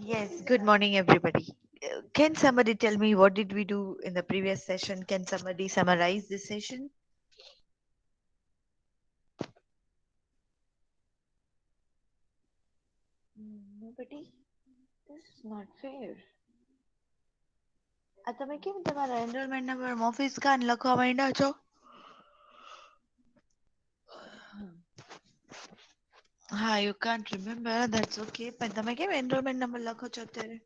Yes, good morning, everybody. Can somebody tell me what did we do in the previous session? Can somebody summarize this session? Nobody? This is not fair. તમે કેમ તમારા enrolment number મોફિસ Khan લખવા માંડ્યા છો? હા, you can't remember. That's okay. પણ તમે કેમ એનરોલમેન્ટ નંબર લખો છો અત્યારે?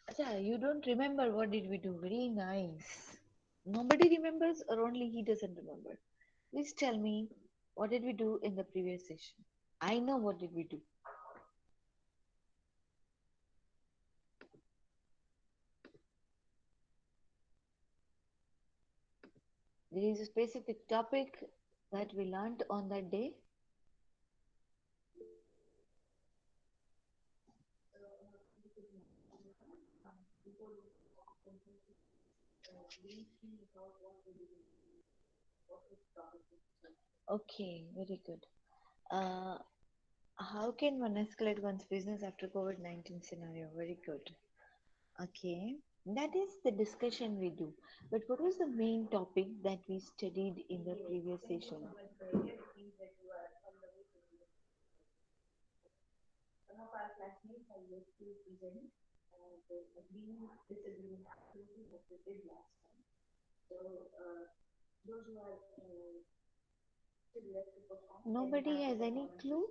અચ્છા, you don't remember what did we do? Very nice. Nobody remembers or only he doesn't remember? Please tell me, what did we do in the previous session? I know what did we do. There is a specific topic that we learned on that day. Okay, very good. Uh, how can one escalate one's business after COVID-19 scenario? Very good. Okay, that is the discussion we do. But what was the main topic that we studied in the previous session? Nobody has any clue?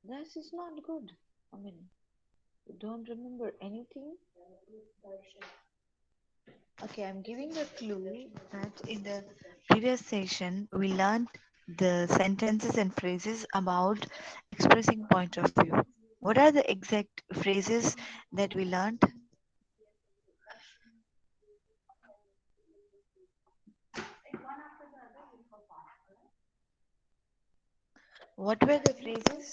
This is not good. I mean, you don't remember anything? Okay, I'm giving a clue that in the previous session we learned the sentences and phrases about expressing point of view. What are the exact phrases that we learned? What were the phrases?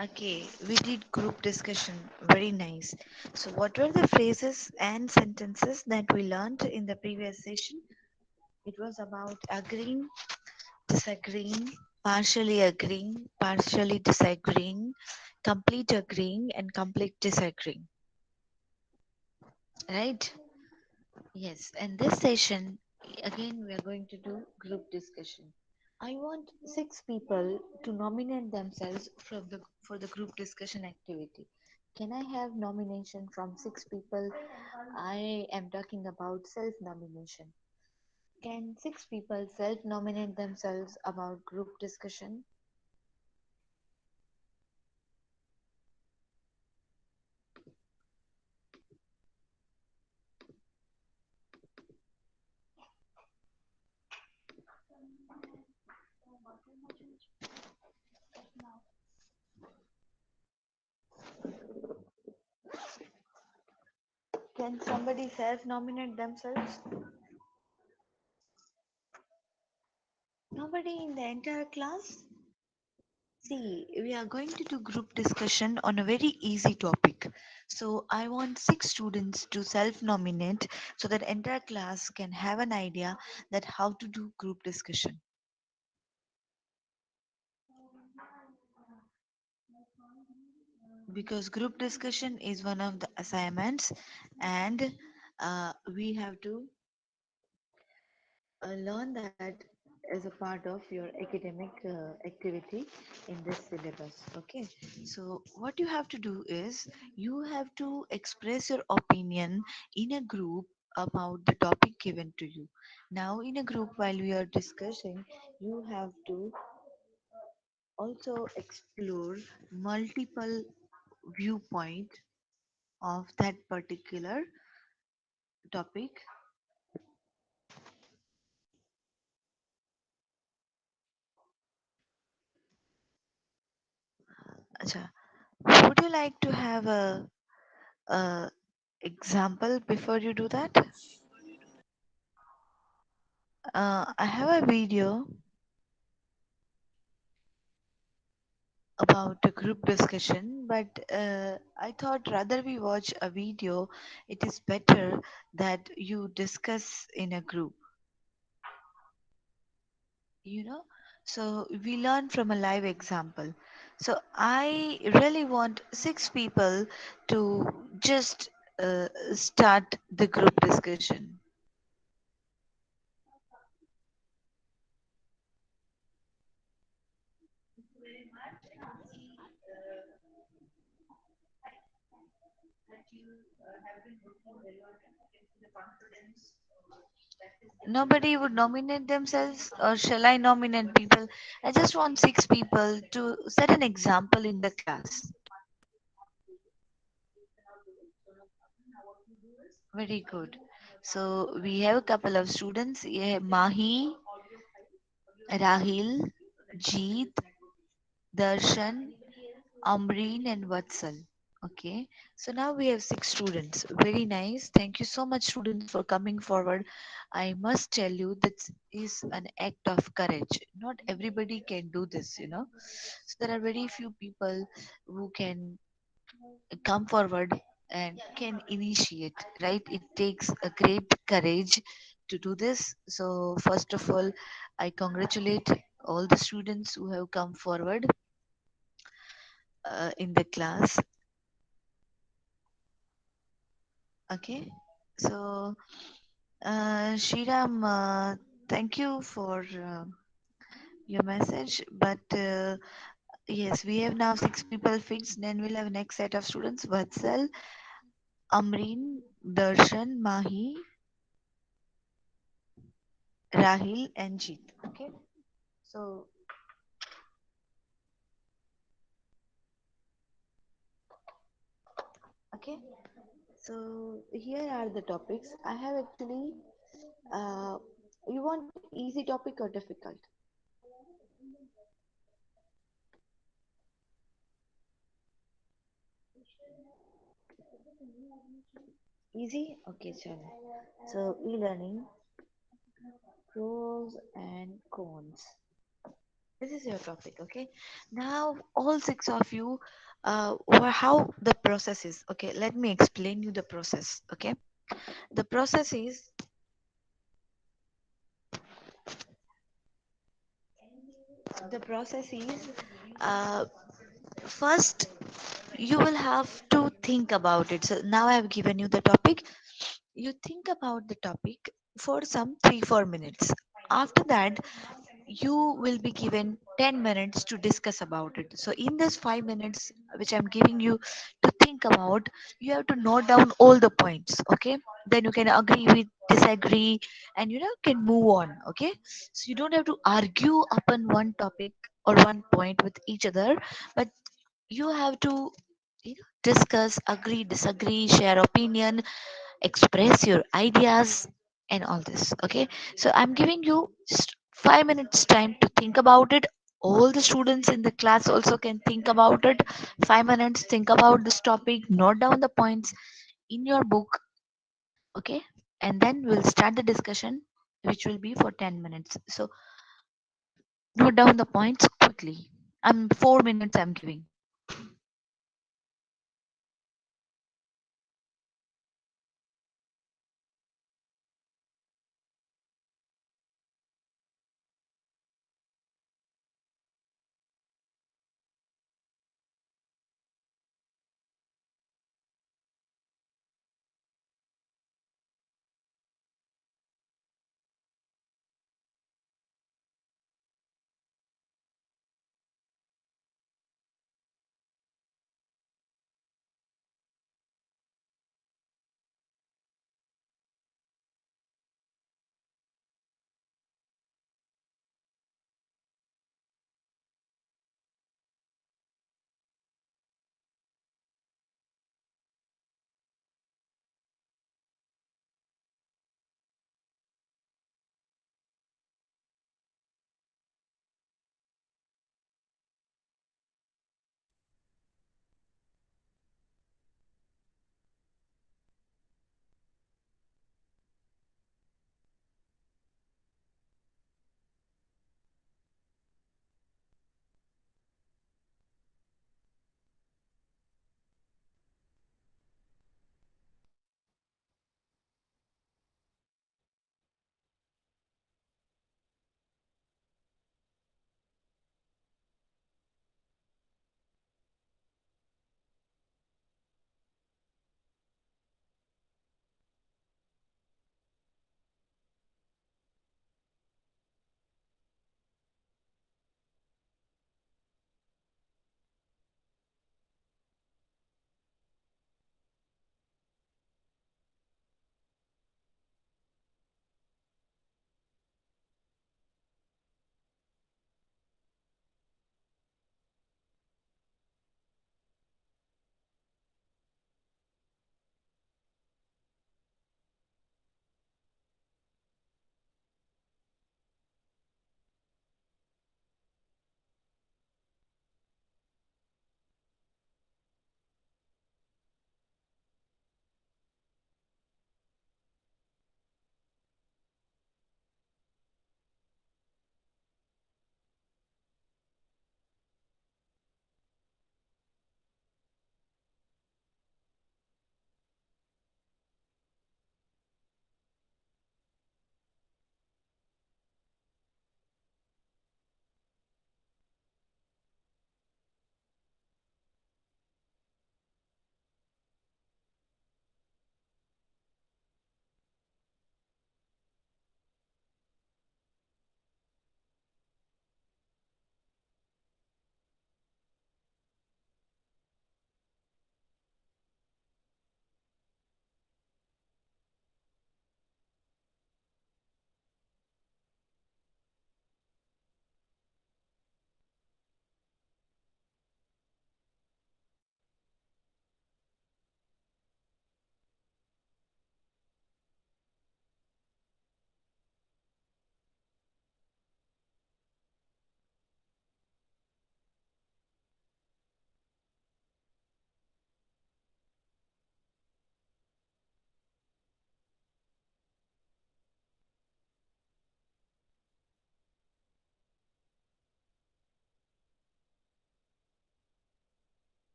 Okay, we did group discussion. Very nice. So, what were the phrases and sentences that we learned in the previous session? It was about agreeing, disagreeing, partially disagreeing, complete agreeing, and complete disagreeing. Right? Yes. And this session, again, we are going to do group discussion. I want 6 people to nominate themselves for the group discussion activity. Can I have nomination from 6 people? I am talking about self nomination. Can 6 people self nominate themselves about group discussion? Can somebody self nominate themselves? Nobody in the entire class? See, we are going to do group discussion on a very easy topic. So I want 6 students to self-nominate so that entire class can have an idea that how to do group discussion. Because group discussion is one of the assignments and we have to learn that as a part of your academic activity in this syllabus. Okay, so what you have to do is you have to express your opinion in a group about the topic given to you. Now in a group, while we are discussing, you have to also explore multiple viewpoint of that particular topic. Acha, would you like to have a example before you do that? I have a video about a group discussion, but I thought rather we watch a video, it is better that you discuss in a group. You know, So we learn from a live example. So I really want six people to just start the group discussion. Nobody would nominate themselves, or shall I nominate people? I just want six people to set an example in the class. Very good. So we have a couple of students. Yeah, Mahi, Rahil, Jeet, Darshan, Amreen, and Vatsal. Okay, so now we have six students. Very nice. Thank you so much, students, for coming forward. I must tell you, that is an act of courage. Not everybody can do this, you know. So there are very few people who can come forward and can initiate, right? It takes a great courage to do this. So, first of all, I congratulate all the students who have come forward in the class. Okay, so Shriram, thank you for your message. But yes, we have now six people fixed. Then we'll have next set of students: Vatsal, Amreen, Darshan, Mahi, Rahil, and Jeet. Okay, so okay, so here are the topics. I have actually. Uh, you want easy topic or difficult? Easy? Okay, chalo. So e-learning, pros and cons. This is your topic, okay? Now, all six of you, how the process is. Okay, let me explain you the process. Okay, the process is the process is uh, first you will have to think about it. So now I have given you the topic. You think about the topic for some 3 4 minutes. After that, you will be given 10 minutes to discuss about it. So in this 5 minutes which I'm giving you to think about, you have to note down all the points. Okay, then you can agree with, disagree, and can move on. Okay, so you don't have to argue upon one topic or one point with each other, but you have to discuss, agree, disagree, share opinion, express your ideas, and all this. Okay, so I'm giving you just 5 minutes time to think about it. All the students in the class also can think about it. 5 minutes, think about this topic, note down the points in your book. Okay, and then we'll start the discussion, which will be for 10 minutes. So note down the points quickly. I'm 4 minutes I'm giving.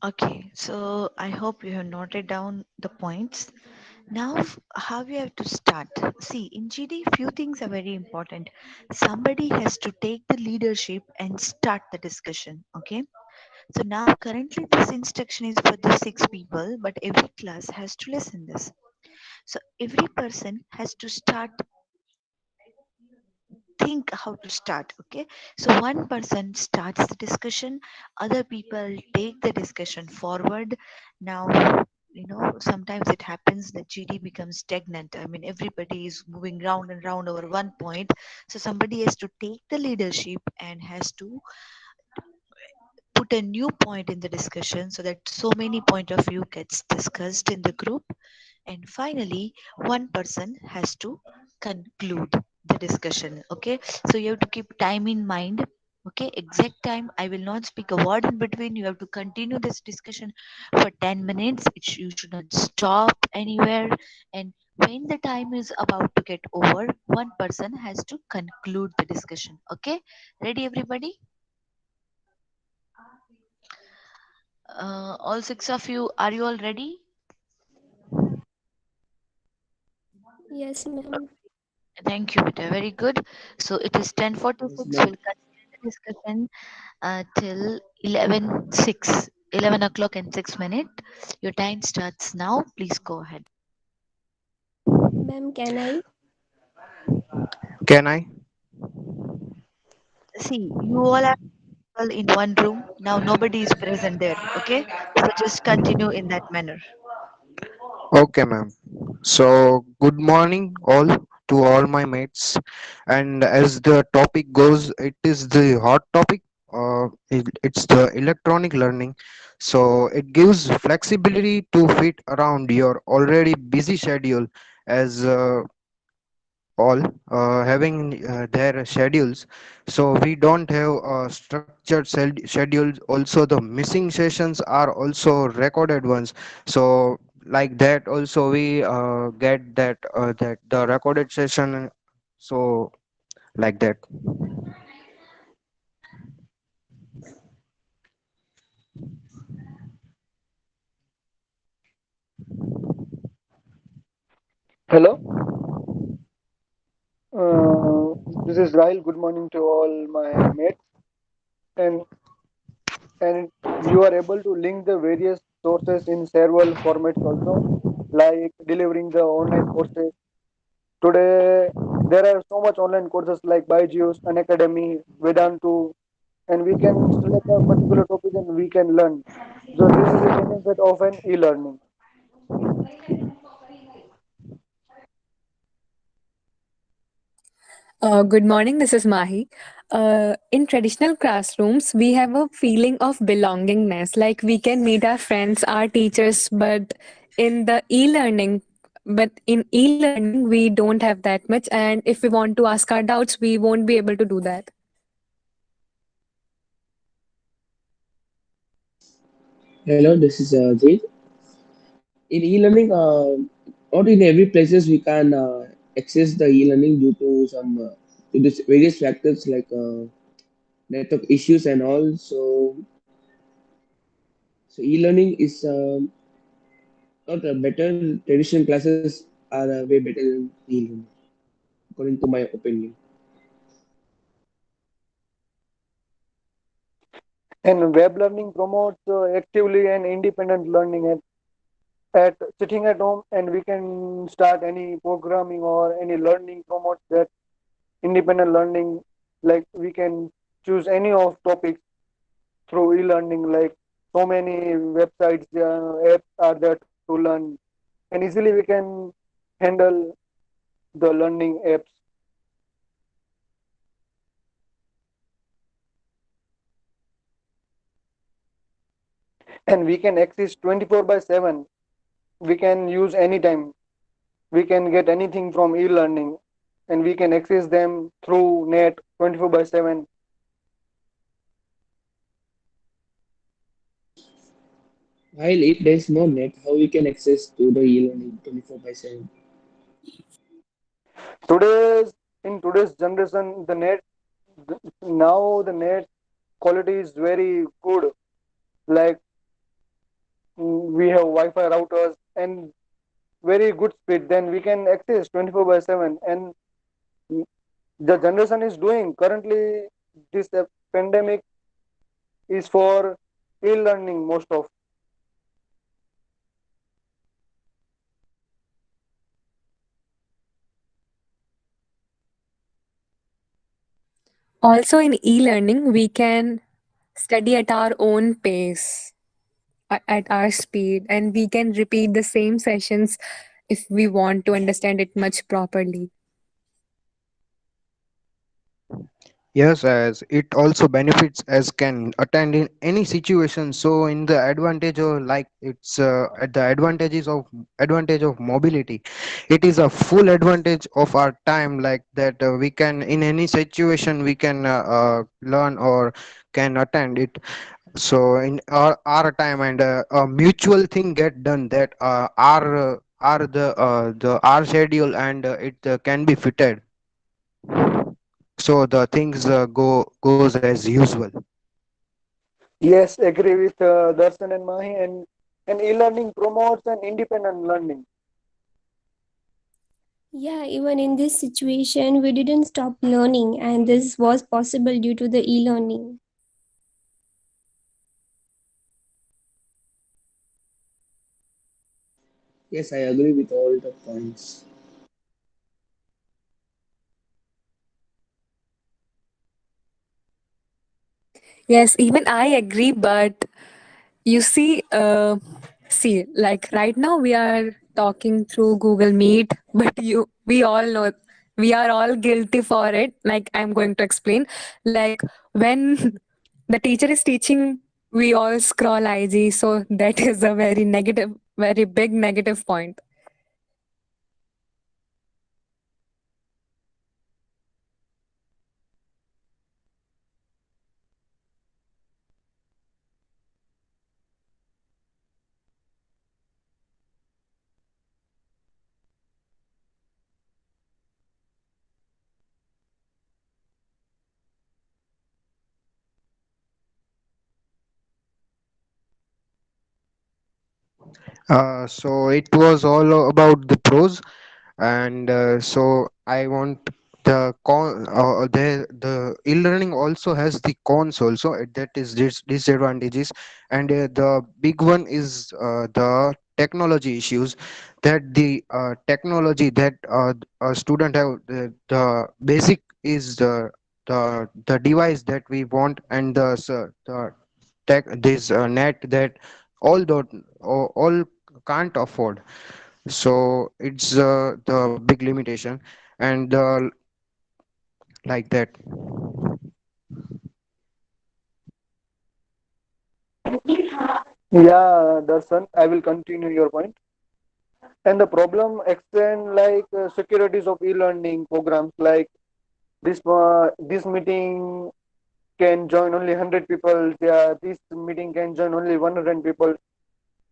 Okay, so I hope you have noted down the points. Now, how you have to start? See, in GD, few things are very important. Somebody has to take the leadership and start the discussion. Okay, so now currently this instruction is for the six people, but every class has to listen this. So every person has to start think how to start. Okay, so one person starts the discussion, other people take the discussion forward. Now, sometimes it happens that GD becomes stagnant. I mean, everybody is moving round and round over one point, so somebody has to take the leadership and has to put a new point in the discussion so that so many point of view gets discussed in the group, and finally one person has to conclude the discussion. Okay, so you have to keep time in mind. Okay, exact time, I will not speak a word in between. You have to continue this discussion for 10 minutes. You should not stop anywhere, and when the time is about to get over, one person has to conclude the discussion. Okay, ready everybody? All six of you, are you all ready? Yes, ma'am. Thank you, Vita. Very good. So it is Yes, 10:46. ma'am. We'll continue the discussion till 11:06, 11 o'clock and 6 minutes. Your time starts now. Please go ahead. Ma'am, can I? Can I? See, you all are all in one room. Now nobody is present there. Okay. So just continue in that manner. Okay, ma'am. So, good morning, all to all my mates. And as the topic goes, it is the hot topic. It's the electronic learning. So, it gives flexibility to fit around your already busy schedule, as all having their schedules, so we don't have a structured schedules. Also, the missing sessions are also recorded ones, so like that also we get that the recorded session, so like that. Hello, this is Rahil. Good morning to all my mates, and and you are able to link the various sources in several formats also, like delivering the online courses. Today, there are so much online courses like Byju's, Unacademy, Vedantu, and we can select a particular topic and we can learn. So this is a benefit of an e-learning. Good morning, this is Mahi. In traditional classrooms, we have a feeling of belongingness, like we can meet our friends, our teachers, but in e-learning, we don't have that much. And if we want to ask our doubts, we won't be able to do that. Hello, this is Jade. In e-learning, not in every places we can access the e-learning due to some to this various factors like network issues and all. So e-learning is not better. Traditional classes are way better than e-learning, according to my opinion. And web learning promotes actively and independent learning at sitting at home, and we can start any programming or any learning promotes that independent learning. Like we can choose any of topics through e-learning, like so many websites, apps are there to learn, and easily we can handle the learning apps, and we can access 24 by 7. We can use anytime. We can get anything from e-learning, and we can access them through net 24 by 7. While if there is no net, how we can access to the e-learning 24/7? In today's generation, now the net quality is very good. Like we have Wi-Fi routers and very good speed, then we can access 24 by 7. And the generation is doing currently this pandemic is for e-learning most of. Also, in e learning, we can study at our own pace, at our speed, and we can repeat the same sessions if we want to understand it much properly. Yes, as it also benefits as can attend in any situation. So in the advantage of like it's at the advantage of mobility, it is a full advantage of our time like that we can in any situation we can learn or can attend it. So in our time and a mutual thing get done that are the our schedule and it can be fitted so the things goes as usual. Yes, agree with Darshan and Mahi. And e-learning promotes an independent learning. Yeah, even in this situation, we didn't stop learning, and this was possible due to the e-learning. Yes, I agree with all the points. Yes, even I agree, but you see, like right now we are talking through Google Meet, but we all know we are all guilty for it. Like I'm going to explain. Like when the teacher is teaching, we all scroll IG, so that is a very negative, very big negative point. So it was all about the pros and so I want the e-learning also has the cons also that is disadvantages and the big one is the technology issues that the technology that a student have the basic is the device that we want and the tech this net that all can't afford, so it's the big limitation and like that. Yeah, Darshan, I will continue your point. And the problem extend like securities of e-learning programs like this meeting can join only 100 people. Yeah, this meeting can join only 100 people.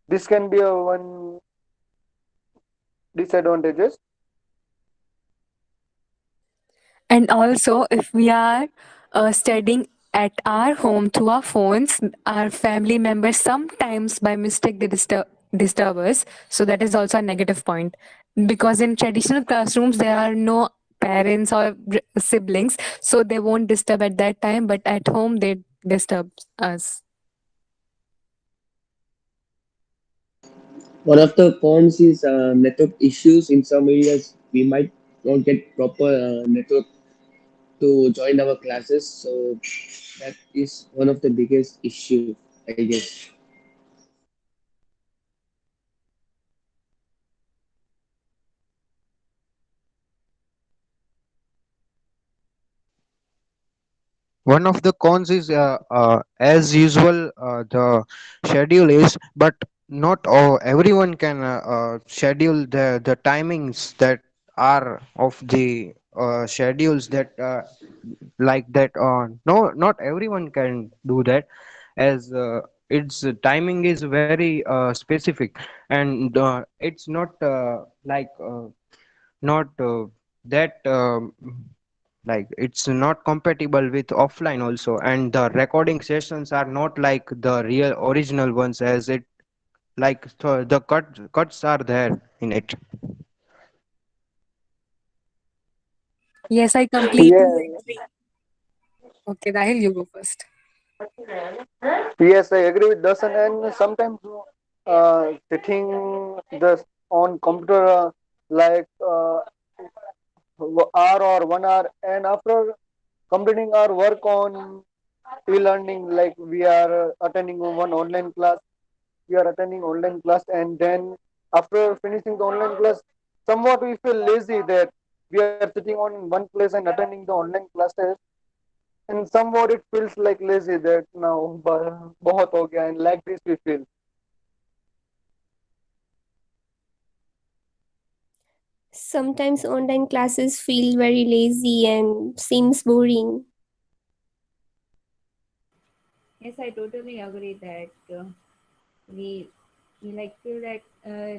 This can be a one disadvantages. And also, if we are studying at our home through our phones, our family members sometimes by mistake they disturb us. So that is also a negative point. Because in traditional classrooms, there are no parents or siblings, so they won't disturb at that time. But at home, they disturb us. One of the cons is network issues. In some areas, we might not get proper network to join our classes. So that is one of the biggest issue, I guess. One of the cons is as usual the schedule is, but not everyone can schedule the timings that are of the schedules that like that no not everyone can do that as its timing is very specific and it's not not that like it's not compatible with offline also and the recording sessions are not like the real original ones as it like so the cuts are there in it. Yes, I completely Yeah, agree. Okay, Rahil, you go first. yes, I agree with Darshan. And sometimes sitting just on computer like hour or 1 hour, and after completing our work on e-learning, like we are attending one online class, we are attending online class, and then after finishing the online class, somewhat we feel lazy that we are sitting on one place and attending the online classes, and somewhat it feels like lazy that now bahut ho gaya, and like this we feel. Sometimes online classes feel very lazy and seems boring. Yes, I totally agree that we we like feel that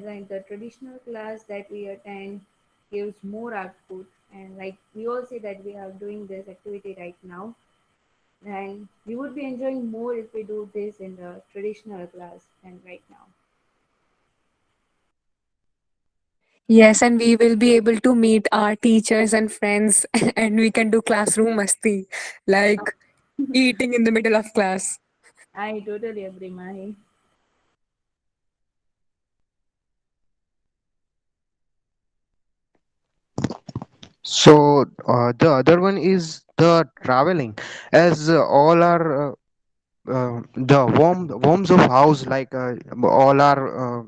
like the traditional class that we attend gives more output, and like we all say that we are doing this activity right now, and we would be enjoying more if we do this in the traditional class than right now. Yes, and we will be able to meet our teachers and friends, and we can do classroom masti, like eating in the middle of class. I totally agree, Mahi. So the other one is the traveling, as all are the worms of house, like all are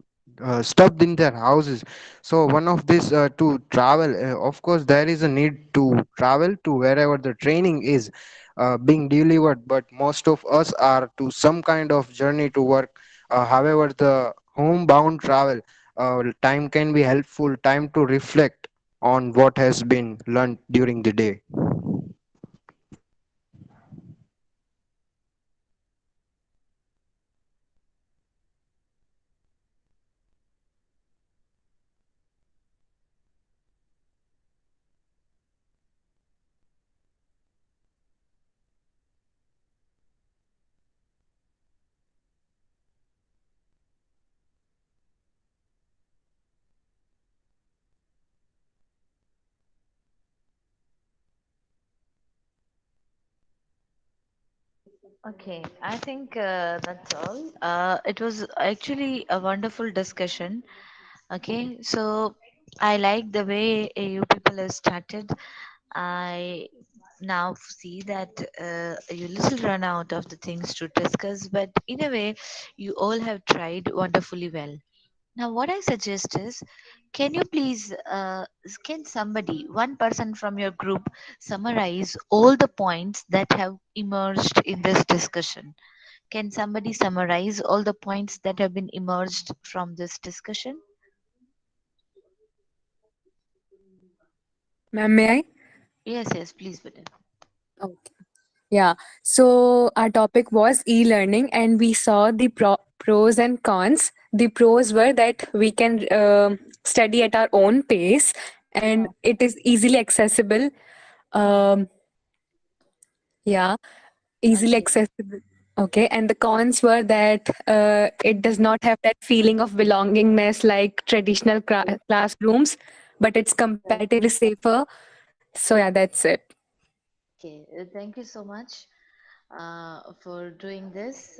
stuffed in their houses. So one of this to travel, of course there is a need to travel to wherever the training is being delivered, but most of us are to some kind of journey to work. However, the homebound travel time can be helpful time to reflect on what has been learned during the day. Okay, I think that's all. It was actually a wonderful discussion. Okay, so I like the way you people have started. I now see that you little run out of the things to discuss, but in a way, you all have tried wonderfully well. Now, what I suggest is, can you please, can somebody, one person from your group, summarize all the points that have emerged in this discussion? Can somebody summarize all the points that have been emerged from this discussion? Ma'am, may I? Yes, yes, please, Bitten. Okay. Yeah. So our topic was e-learning, and we saw the pros and cons. The pros were that we can study at our own pace, and it is easily accessible. Um, yeah, easily Okay. accessible. Okay, and the cons were that it does not have that feeling of belongingness like traditional classrooms, but it's comparatively safer. So yeah, that's it. Okay, thank you so much for doing this.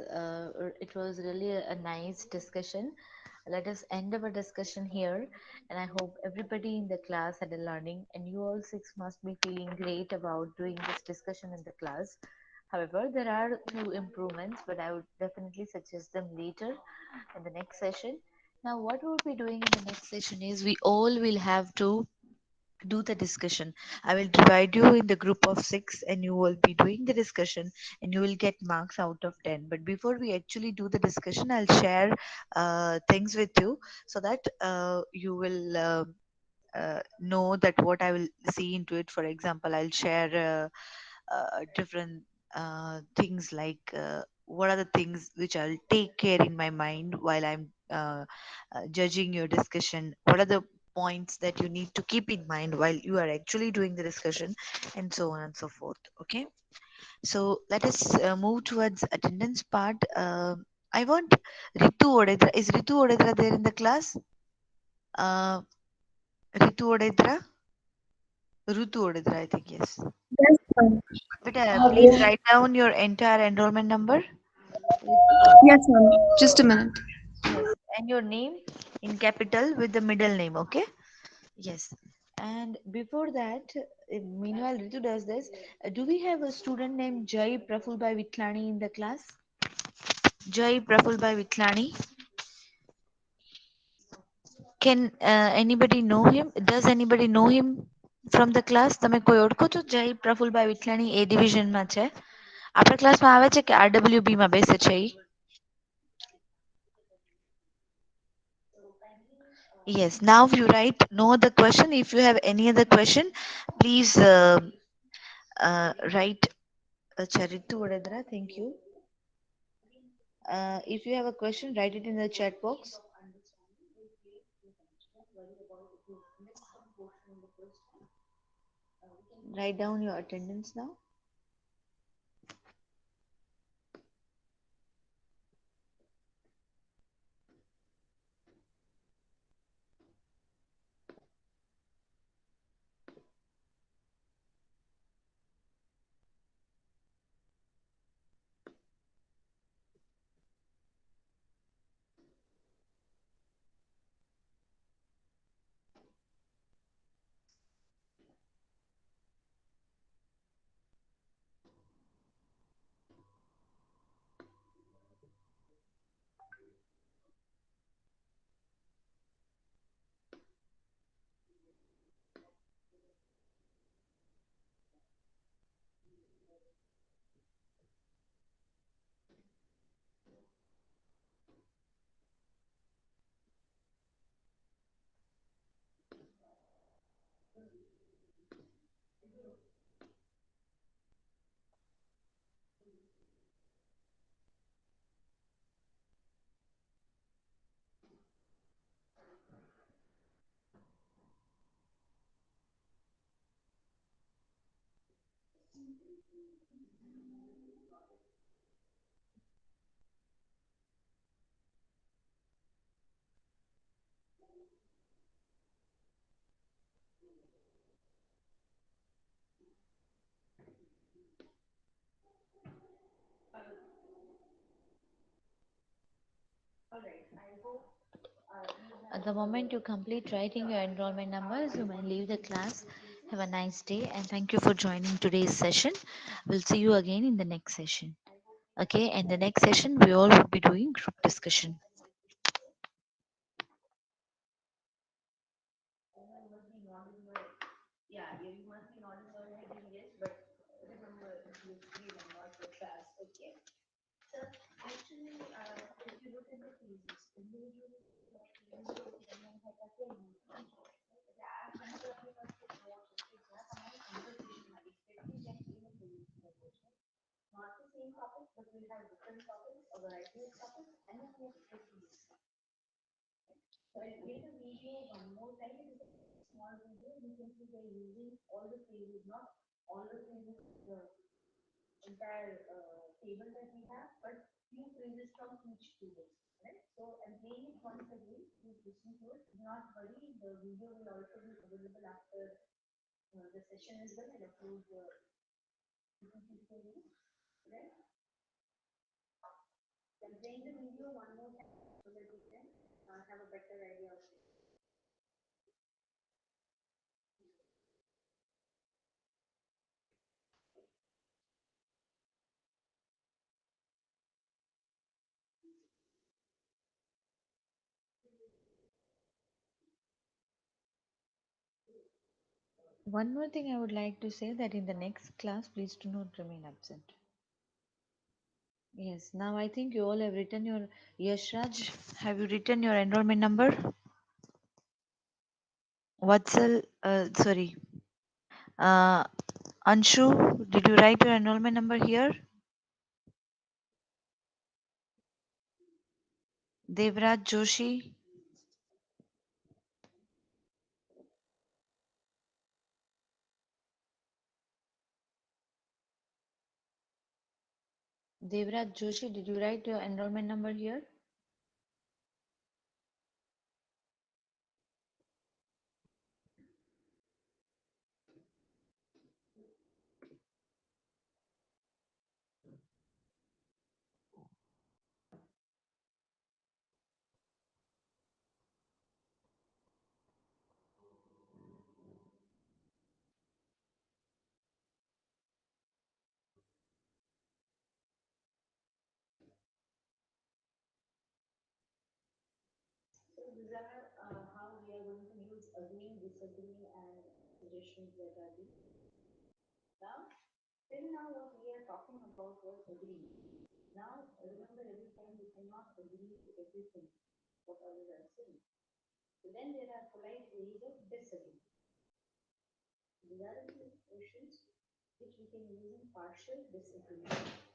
It was really a nice discussion. Let us end our discussion here, and I hope everybody in the class had a learning, and you all six must be feeling great about doing this discussion in the class. However, there are few improvements, but I would definitely suggest them later in the next session. Now, what we'll be doing in the next session is we all will have to do the discussion. I will divide you in the group of six, and you will be doing the discussion, and you will get marks out of 10. But before we actually do the discussion, I'll share things with you so that you will know that what I will see into it. For example, I'll share different things like what are the things which I'll take care in my mind while I'm judging your discussion. What are the points that you need to keep in mind while you are actually doing the discussion, and so on and so forth. Okay, so let us move towards attendance part. I want Ritu Odedra. Is Ritu Odedra there in the class? Uh, Ritu Odedra? Rutu Odedra, I think, yes. Yes, ma'am. But please Yes, write down your entire enrollment number. yes, ma'am. Just a minute. Yes, and your name in capital with the middle name, okay? Yes. And before that, meanwhile, Ritu does this. Do we have a student named Jai Prafulbhai Vitlani in the class? Jai Prafulbhai Vitlani. Can anybody know him? Does anybody know him from the class? તમે કોઈ ઓળખો છો જય પ્રફુલભાઈ વિઠલાણી એ ડિવિઝનમાં છે આપણા ક્લાસમાં આવે છે કે આરડબ્લ્યુબી માં બેસે છે ઈ Yes, now you write no other question. If you have any other question, please write Charitu Vadadara. Thank you. If you have a question, write it in the chat box. Write down your attendance now. At the moment you complete writing your enrollment numbers, you may leave the class. Have a nice day and thank you for joining today's session. We'll see you again in the next session. Okay, and the next session we all will be doing group discussion. One more thing I would like to say that in the next class, please do not remain absent. Yes, now I think you all have written your Yashraj. Have you written your enrollment number? Vatsal, sorry. Anshu, did you write your enrollment number here? Devraj Joshi, Devraj Joshi, did you write your enrollment number here? So these are how we are going to use agree, disagree, and suggestions that are given. Now, till now, what we are talking about was agree. Now, remember, every time we cannot agree to everything what others are saying. So then there are polite ways of disagree. These are the questions which we can use in partial disagreement.